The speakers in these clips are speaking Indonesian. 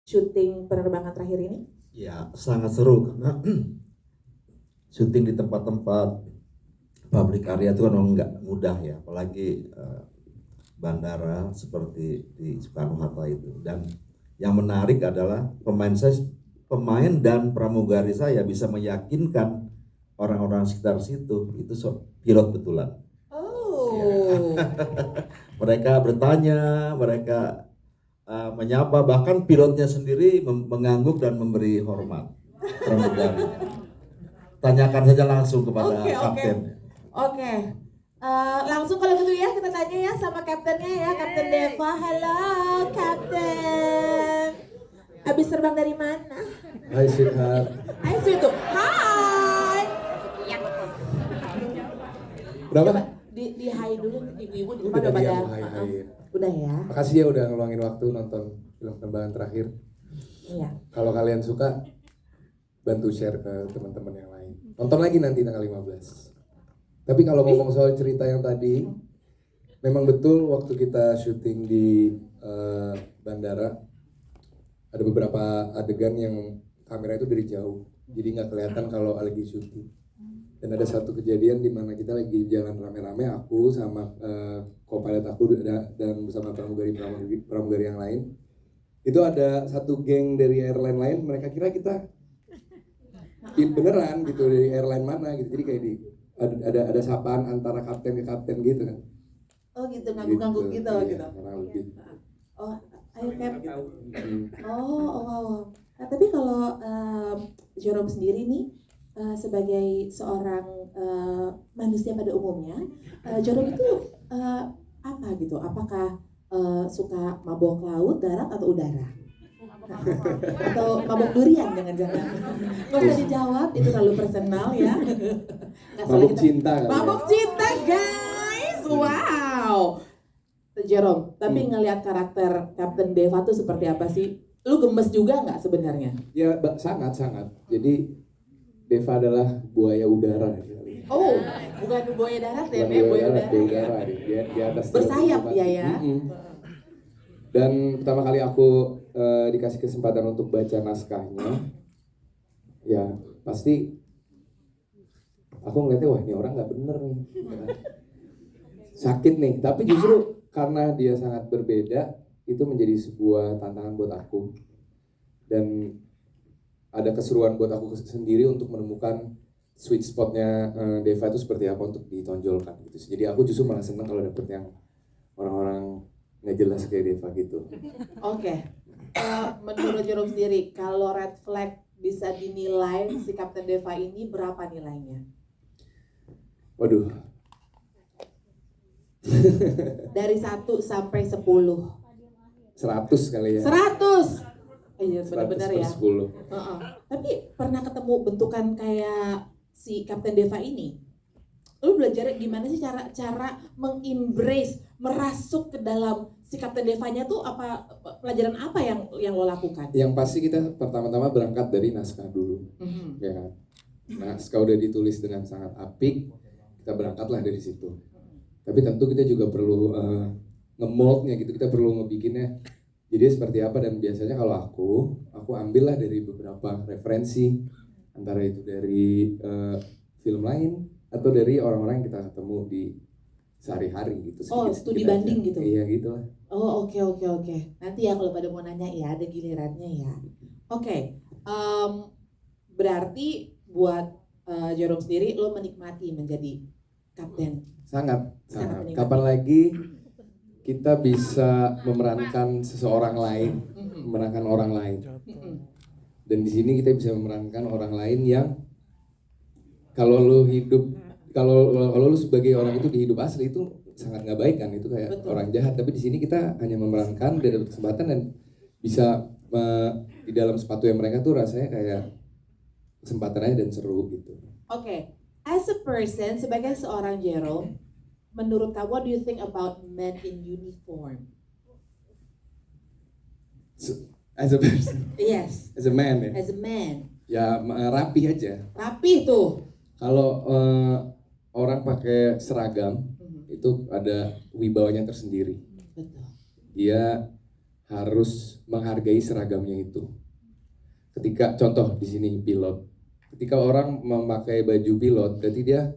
syuting penerbangan terakhir ini? Ya, sangat seru karena syuting di tempat-tempat pabrik karya itu kan nggak mudah ya, apalagi bandara seperti di Soekarno-Hatta itu. Dan yang menarik adalah pemain dan pramugari saya bisa meyakinkan orang-orang sekitar situ itu pilot betulan. Oh. Ya. Mereka bertanya, mereka menyapa, bahkan pilotnya sendiri mengangguk dan memberi hormat pramugari. Tanyakan saja langsung kepada kapten. Oke. Langsung kalau gitu ya kita tanya ya sama kaptennya ya, Kapten Deva. Halo Kapten. Habis terbang dari mana? Hai sweetheart. Hai sweetheart. Hai. Berapa? Di hai dulu ibu-ibu di Udah depan tadi pada. aku hai. Udah ya. Makasih ya udah ngeluangin waktu nonton film penerbangan terakhir. Iya. Kalau kalian suka, bantu share ke teman-teman yang lain. Nonton lagi nanti tanggal 15. Tapi kalau ngomong soal cerita yang tadi, memang betul waktu kita syuting di bandara, ada beberapa adegan yang kamera itu dari jauh, jadi nggak kelihatan kalau lagi syuting. Dan ada satu kejadian di mana kita lagi jalan rame-rame, aku sama co-pilot aku dan bersama pramugari yang lain. Itu ada satu geng dari airline lain, mereka kira kita beneran gitu dari airline mana gitu. Jadi kayak ada sapaan antara kapten ke kapten gitu kan. Oh gitu, ngangguk-ngangguk gitu. Iya, lebih. Oh, ayo Cap. Oh. Nah, tapi kalau Jerome sendiri nih sebagai seorang manusia pada umumnya, Jerome itu apa gitu? Apakah suka mabok laut, darat atau udara? Atau mabok durian jangan-jangan? Nggak usah dijawab, itu terlalu personal ya. Mabok cinta kan? Mabok cinta guys, wow. Jerome, tapi ngelihat karakter Kapten Deva tuh seperti apa sih? Lu gemes juga nggak sebenarnya? Ya sangat. Jadi Deva adalah buaya udara. Oh, bukan buaya darat ya, buaya udara. Di atas bersayap ya. Dan pertama kali aku dikasih kesempatan untuk baca naskahnya, ya pasti aku ngeliatnya wah ini orang nggak bener nih, sakit nih. Tapi justru karena dia sangat berbeda, itu menjadi sebuah tantangan buat aku dan ada keseruan buat aku sendiri untuk menemukan sweet spotnya Deva itu seperti apa untuk ditonjolkan gitu. Jadi aku justru malah seneng kalau dapet yang orang-orang nggak jelas kayak Deva gitu. Oke. Menurut Jerome sendiri, kalau red flag bisa dinilai si Kapten Deva ini berapa nilainya? Waduh. Dari 1 sampai 10. 100 kali ya. 100. Iya benar-benar ya. 10. Tapi pernah ketemu bentukan kayak si Kapten Deva ini? Lu belajar gimana sih cara mengembrace, merasuk ke dalam si Kapten Devanya tuh apa, pelajaran apa yang lo lakukan? Yang pasti kita pertama-tama berangkat dari naskah dulu, ya kan. Naskah udah ditulis dengan sangat apik, kita berangkatlah dari situ. Tapi tentu kita juga perlu nge-moldnya gitu, kita perlu ngebikinnya jadi seperti apa. Dan biasanya kalau aku ambillah dari beberapa referensi, antara itu dari film lain atau dari orang-orang yang kita ketemu di sehari-hari gitu. Oh, studi banding gitu? Iya gitu lah. Oh oke. Nanti ya kalau pada mau nanya ya, ada gilirannya ya. Oke. Berarti buat Jerome sendiri lo menikmati menjadi kapten? Sangat. Kapan lagi kita bisa memerankan seseorang lain, memerankan orang lain. Dan di sini kita bisa memerankan orang lain yang kalau lu sebagai orang itu di hidup asli itu sangat nggak baik kan, itu kayak betul, orang jahat. Tapi di sini kita hanya memerankan dan dapat kesempatan dan bisa di dalam sepatu yang mereka tuh rasanya kayak kesempatan aja dan seru gitu. Oke. As a person, sebagai seorang Jerome, menurut kamu, what do you think about men in uniform? As a person? Yes. As a man ya? As a man. Ya rapi aja. Rapi tuh. Kalau orang pakai seragam, itu ada wibawanya tersendiri. Betul. Dia harus menghargai seragamnya itu. Ketika contoh di sini pilot, ketika orang memakai baju pilot, berarti dia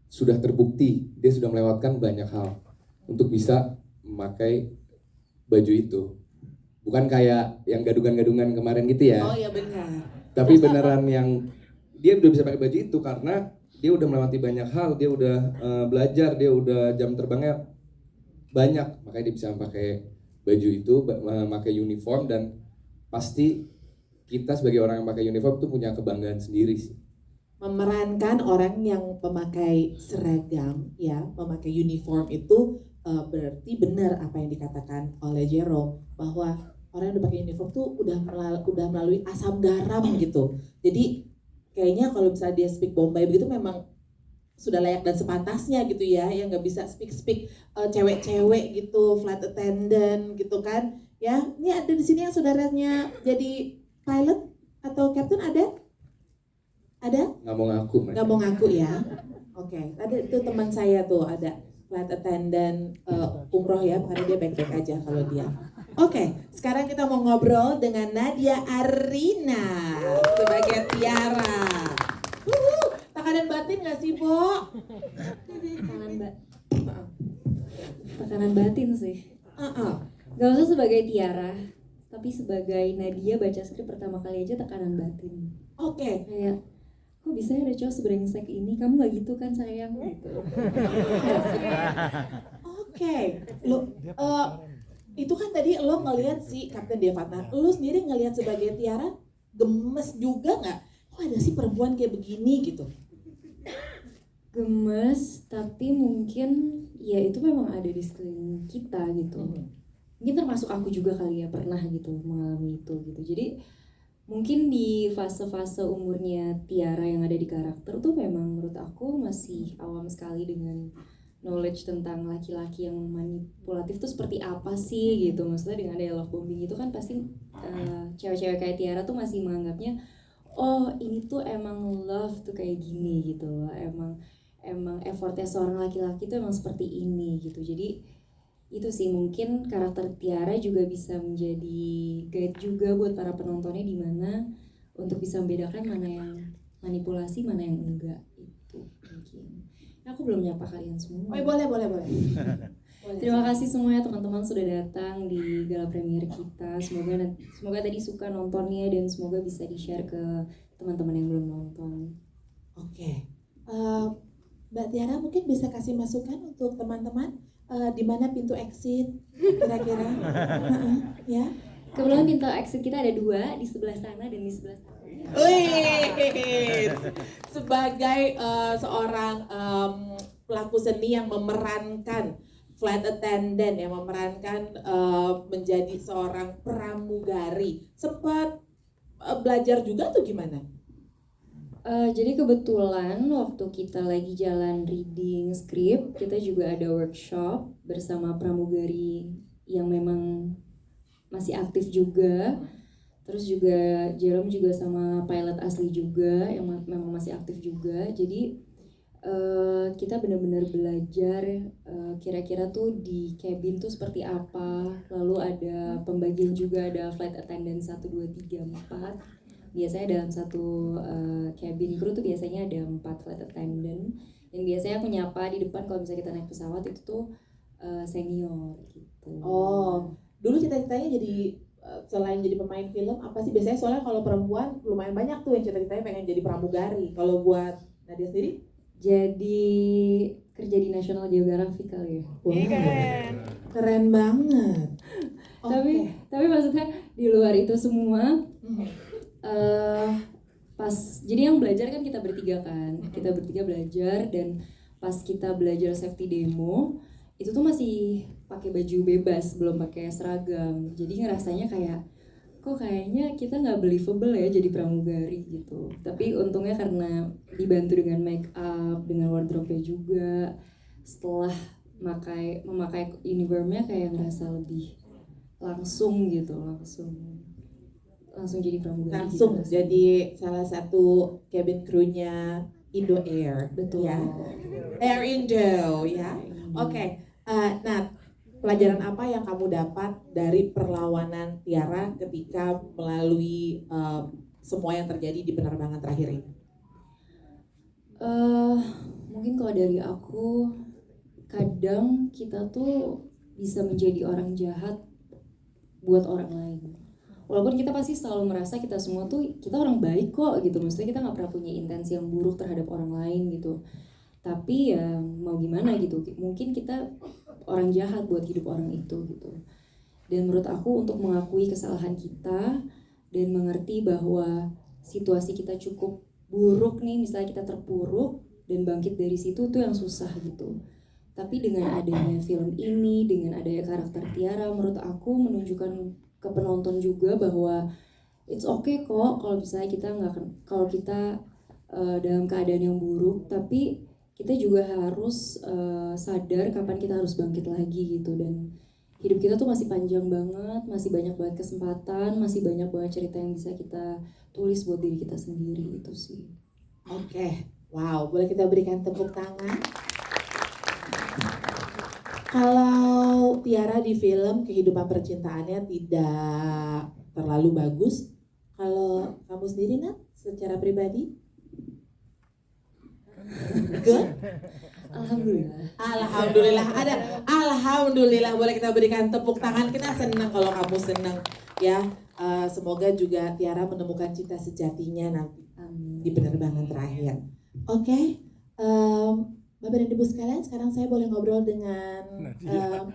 sudah terbukti, dia sudah melewatkan banyak hal untuk bisa memakai baju itu. Bukan kayak yang gadungan-gadungan kemarin gitu ya. Oh ya benar. Tapi beneran yang dia udah bisa pakai baju itu karena dia udah melewati banyak hal, dia udah belajar, dia udah jam terbangnya banyak, makanya dia bisa pakai baju itu, memakai uniform, dan pasti kita sebagai orang yang pakai uniform tuh punya kebanggaan sendiri sih. Memerankan orang yang memakai seragam, ya, memakai uniform itu berarti benar apa yang dikatakan oleh Jerome bahwa orang yang udah pakai uniform tuh udah melalui asam garam gitu. Jadi kayaknya kalau misalnya dia speak Bombay begitu memang sudah layak dan sepantasnya gitu ya, yang nggak bisa speak cewek-cewek gitu, flight attendant gitu kan. Ya, ini ada di sini yang saudaranya jadi pilot atau captain ada? Ada? Nggak mau ngaku mereka. Nggak mau ngaku ya. Oke, ada itu teman saya tuh ada flight attendant umroh ya, makanya dia baik-baik aja kalau dia. Oke, sekarang kita mau ngobrol dengan Nadia Arina sebagai Tiara. Tekanan batin nggak sih, Bo? Tekanan batin sih. Gak usah sebagai Tiara, tapi sebagai Nadia baca skrip pertama kali aja tekanan batin. Oke. Kayak, kok bisa ada cowok sebrengsek ini? Kamu nggak gitu kan sayang? Gitu. Oke. Lo itu kan tadi lo ngelihat si Kapten Devata, lo sendiri ngelihat sebagai Tiara gemes juga nggak? Kok ada sih perempuan kayak begini gitu? Gemes, tapi mungkin ya itu memang ada di sekeliling kita gitu. Mungkin termasuk aku juga kali ya pernah gitu mengalami itu gitu. Jadi mungkin di fase-fase umurnya Tiara yang ada di karakter tuh memang menurut aku masih awam sekali dengan knowledge tentang laki-laki yang manipulatif tuh seperti apa sih gitu. Maksudnya dengan ada love bombing itu kan pasti cewek-cewek kayak Tiara tuh masih menganggapnya oh ini tuh emang love tuh kayak gini gitu loh, emang effortnya seorang laki-laki tuh emang seperti ini gitu. Jadi itu sih mungkin karakter Tiara juga bisa menjadi guide juga buat para penontonnya, di mana untuk bisa membedakan mana yang manipulasi mana yang enggak itu mungkin. Aku belum nyapa kalian semua. Oh boleh. Terima kasih semuanya teman-teman sudah datang di gala premier kita. Semoga tadi suka nontonnya dan semoga bisa di-share ke teman-teman yang belum nonton. Oke. Mbak Tiara mungkin bisa kasih masukan untuk teman-teman di mana pintu exit kira-kira? Ya. Kebetulan pintu exit kita ada 2, di sebelah sana dan di sebelah sana. Wih, sebagai seorang pelaku seni yang memerankan flight attendant, yang memerankan menjadi seorang pramugari, sempat belajar juga tuh gimana? Jadi kebetulan waktu kita lagi jalan reading script, kita juga ada workshop bersama pramugari yang memang masih aktif juga. Terus juga Jerome juga sama pilot asli juga yang memang masih aktif juga. Jadi kita benar-benar belajar kira-kira tuh di cabin tuh seperti apa. Lalu ada pembagian juga, ada flight attendant 1, 2, 3, 4. Biasanya dalam satu cabin crew tuh biasanya ada 4 flight attendant. Yang biasanya aku nyapa di depan kalau misalnya kita naik pesawat itu tuh senior gitu. Oh, dulu cita-citanya jadi selain jadi pemain film apa sih? Biasanya soalnya kalau perempuan lumayan banyak tuh yang cita-citanya pengen jadi pramugari. Kalau buat Nadia sendiri? Jadi kerja di National Geographic kali ya. Wow, keren banget. Tapi maksudnya di luar itu semua pas jadi yang belajar kan kita bertiga kan, kita bertiga belajar, dan pas kita belajar safety demo itu tuh masih pakai baju bebas, belum pakai seragam. Jadi ngerasanya kayak kok kayaknya kita nggak believable ya jadi pramugari gitu. Tapi untungnya karena dibantu dengan make up, dengan wardrobe juga, setelah memakai uniformnya kayak ngerasa lebih langsung gitu, langsung jadi pramugari. Langsung gitu. jadi salah satu cabin crew-nya Indo Air. Betul. Ya. Air Indo ya. Oke. Nah, Pelajaran apa yang kamu dapat dari perlawanan Tiara ketika melalui semua yang terjadi di penerbangan terakhir ini? Mungkin kalau dari aku, kadang kita tuh bisa menjadi orang jahat buat orang lain. Walaupun kita pasti selalu merasa kita semua tuh kita orang baik kok gitu, maksudnya kita nggak pernah punya intensi yang buruk terhadap orang lain gitu. Tapi ya mau gimana gitu, mungkin kita orang jahat buat hidup orang itu gitu. Dan menurut aku untuk mengakui kesalahan kita dan mengerti bahwa situasi kita cukup buruk nih, misalnya kita terpuruk dan bangkit dari situ tuh yang susah gitu. Tapi dengan adanya film ini, dengan adanya karakter Tiara, menurut aku menunjukkan ke penonton juga bahwa it's okay kok kalau misalnya kita kalau kita dalam keadaan yang buruk, tapi kita juga harus sadar kapan kita harus bangkit lagi gitu. Dan hidup kita tuh masih panjang banget, masih banyak banget kesempatan, masih banyak banget cerita yang bisa kita tulis buat diri kita sendiri, itu sih. Oke, wow, boleh kita berikan tepuk tangan? Kalau Tiara di film kehidupan percintaannya tidak terlalu bagus, kalau kamu sendiri Nat, secara pribadi? Good? Alhamdulillah ada. Alhamdulillah, boleh kita berikan tepuk tangan. Kita senang kalau kamu senang ya. Semoga juga Tiara menemukan cinta sejatinya nanti di penerbangan terakhir. Oke, Bapak dan Ibu sekalian, sekarang saya boleh ngobrol dengan Nadia.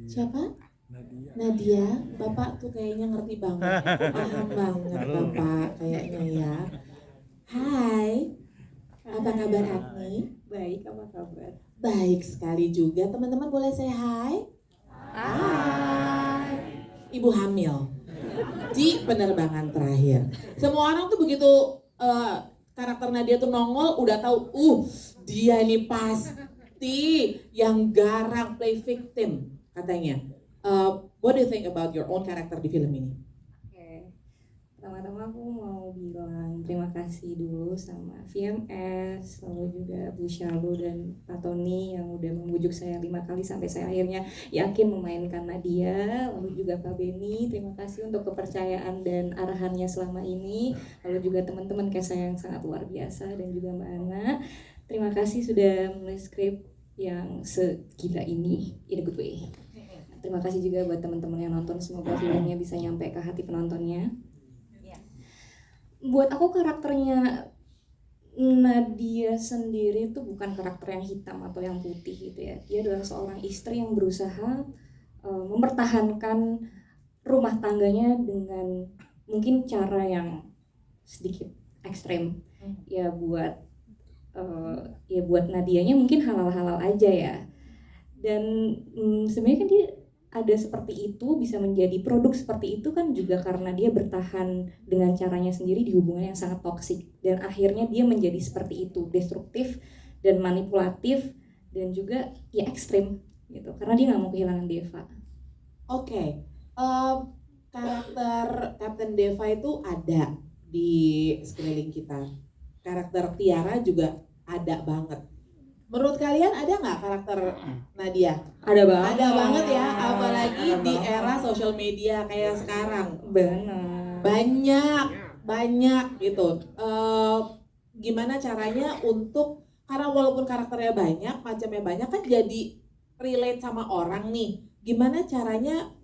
siapa? Nadia. Nadia. Bapak tuh kayaknya ngerti banget, paham banget Bapak kayaknya ya. Hai, apa kabar Agni? Baik, apa kabar? Baik sekali juga. Teman-teman boleh say hi? Hai. Ibu hamil di penerbangan terakhir. Semua orang tuh begitu karakter Nadia tuh nongol udah tahu, dia ini pasti yang garang play victim katanya. What do you think about your own character di film ini? Oke. Pertama-tama aku mau bilang terima kasih dulu sama VMS, lalu juga Bu Syalu dan Pak Tony yang udah membujuk saya 5 kali sampai saya akhirnya yakin memainkan Nadia. Lalu juga Pak Beni, terima kasih untuk kepercayaan dan arahannya selama ini. Lalu juga teman-teman kayak saya yang sangat luar biasa dan juga Mbak Ana. Terima kasih sudah menulis skrip yang segila ini in a good way. Terima kasih juga buat teman-teman yang nonton, semoga filmnya bisa nyampe ke hati penontonnya. Buat aku karakternya Nadia sendiri itu bukan karakter yang hitam atau yang putih gitu ya. Dia adalah seorang istri yang berusaha mempertahankan rumah tangganya dengan mungkin cara yang sedikit ekstrem. Ya buat Nadianya mungkin halal-halal aja ya. Dan sebenarnya kan dia ada seperti itu, bisa menjadi produk seperti itu kan juga karena dia bertahan dengan caranya sendiri di hubungan yang sangat toksik, dan akhirnya dia menjadi seperti itu, destruktif dan manipulatif dan juga ya ekstrim gitu, karena dia nggak mau kehilangan Deva. Oke, karakter Kapten Deva itu ada di sekeliling kita. Karakter Tiara juga ada banget. Menurut kalian ada nggak karakter Nadia? Ada banget. Ada banget ya, apalagi di era sosial media kayak sekarang. Benar. Banyak gitu. Gimana caranya untuk, karena walaupun karakternya banyak, macamnya banyak kan jadi relate sama orang nih. Gimana caranya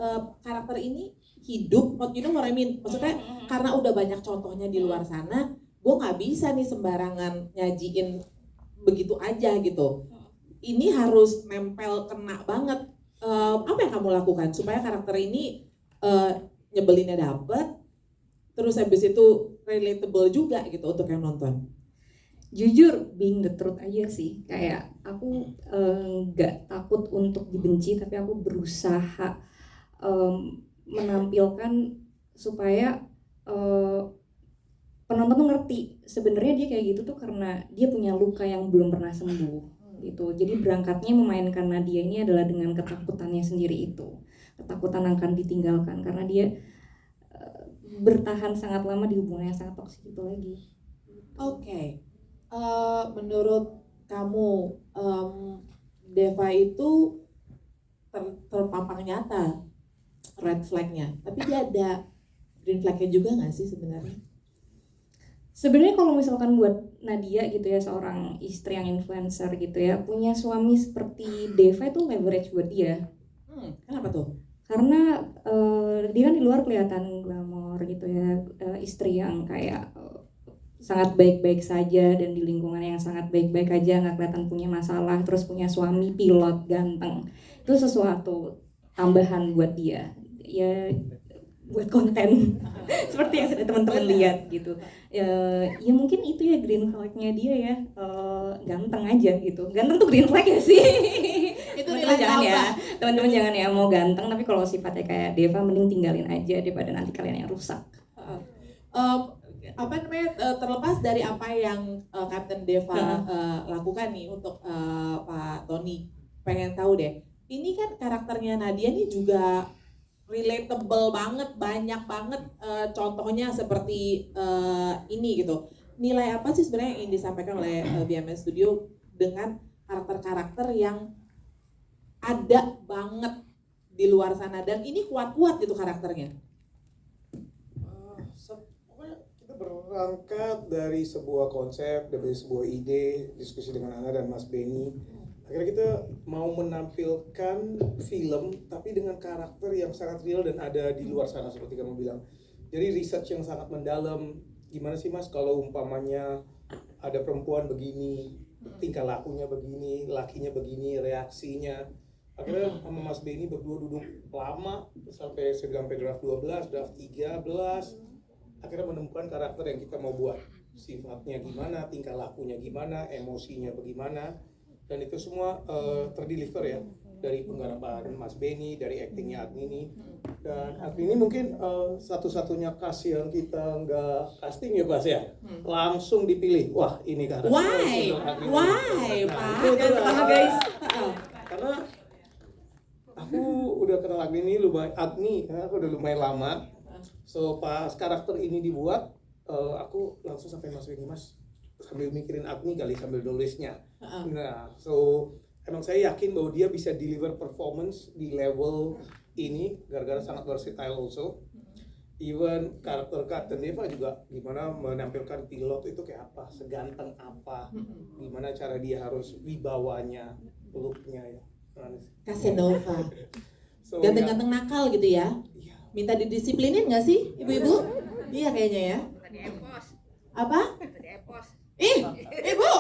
karakter ini hidup? You know what I mean? Maksudnya karena udah banyak contohnya di luar sana, gue nggak bisa nih sembarangan nyajiin begitu aja gitu. Ini harus nempel, kena banget. Apa yang kamu lakukan supaya karakter ini nyebelinnya dapet, terus habis itu relatable juga gitu untuk yang nonton? Jujur, being the truth aja sih. Kayak aku nggak takut untuk dibenci, tapi aku berusaha menampilkan supaya penonton tuh ngerti sebenarnya dia kayak gitu tuh karena dia punya luka yang belum pernah sembuh gitu. Jadi berangkatnya memainkan Nadia ini adalah dengan ketakutannya sendiri itu, ketakutan akan ditinggalkan karena dia bertahan sangat lama di hubungan yang sangat toksik itu lagi. Oke. Menurut kamu Deva itu terpampang nyata red flagnya, tapi dia ada green flagnya juga nggak sih sebenarnya? Sebenarnya kalau misalkan buat Nadia gitu ya, seorang istri yang influencer gitu ya, punya suami seperti Deva itu leverage buat dia. Kenapa tuh? Karena dia kan di luar kelihatan glamor gitu ya, istri yang kayak sangat baik-baik saja dan di lingkungan yang sangat baik-baik aja, nggak kelihatan punya masalah, terus punya suami pilot ganteng, itu sesuatu tambahan buat dia ya, buat konten seperti yang sudah teman-teman lihat gitu. Ya mungkin itu ya green flagnya dia ya, ganteng aja gitu. Ganteng tuh green flag ya sih. Itu Teman-teman nilai jangan ya, tambah. teman-teman jangan ya mau ganteng tapi kalau sifatnya kayak Deva mending tinggalin aja daripada nanti kalian yang rusak. Apa namanya, terlepas dari apa yang Captain Deva lakukan nih untuk Pak Tony, pengen tahu deh, ini kan karakternya Nadia nih juga relatable banget, banyak banget contohnya seperti ini gitu. Nilai apa sih sebenarnya yang disampaikan oleh BMS Studio dengan karakter-karakter yang ada banget di luar sana dan ini kuat-kuat gitu karakternya? Pokoknya kita berangkat dari sebuah konsep, dari sebuah ide, diskusi dengan Ana dan Mas Benny. Akhirnya kita mau menampilkan film tapi dengan karakter yang sangat real dan ada di luar sana seperti kamu bilang. Jadi research yang sangat mendalam. Gimana sih Mas kalau umpamanya ada perempuan begini, tingkah lakunya begini, lakinya begini, reaksinya. Akhirnya sama Mas Benny berdua duduk lama sampai draft 12, draft 13. Akhirnya menemukan karakter yang kita mau buat. Sifatnya gimana, tingkah lakunya gimana, emosinya bagaimana. Dan itu semua terdeliver ya dari penggarapan Mas Benny, dari actingnya Agni. Dan Agni ini mungkin satu-satunya cast yang kita nggak casting ya Mas ya, langsung dipilih. Wah ini karakter. Why, Nah, Pak? itu Pertama guys. karena aku udah kenal Agni aku udah lumayan lama. So pas karakter ini dibuat, aku langsung sampai Mas Benny, Mas sambil mikirin Agni kali sambil nulisnya. Nah, so emang saya yakin bahwa dia bisa deliver performance di level ini gara-gara sangat versatile also. Even karakter Captain Deva juga gimana menampilkan pilot itu kayak apa, seganteng apa, gimana cara dia harus wibawanya, looknya ya. Casanova. So, Ganteng-ganteng nakal gitu ya. ya, Minta didisiplinin nggak sih ibu-ibu? Iya kayaknya ya. Apa? Ih, ibu,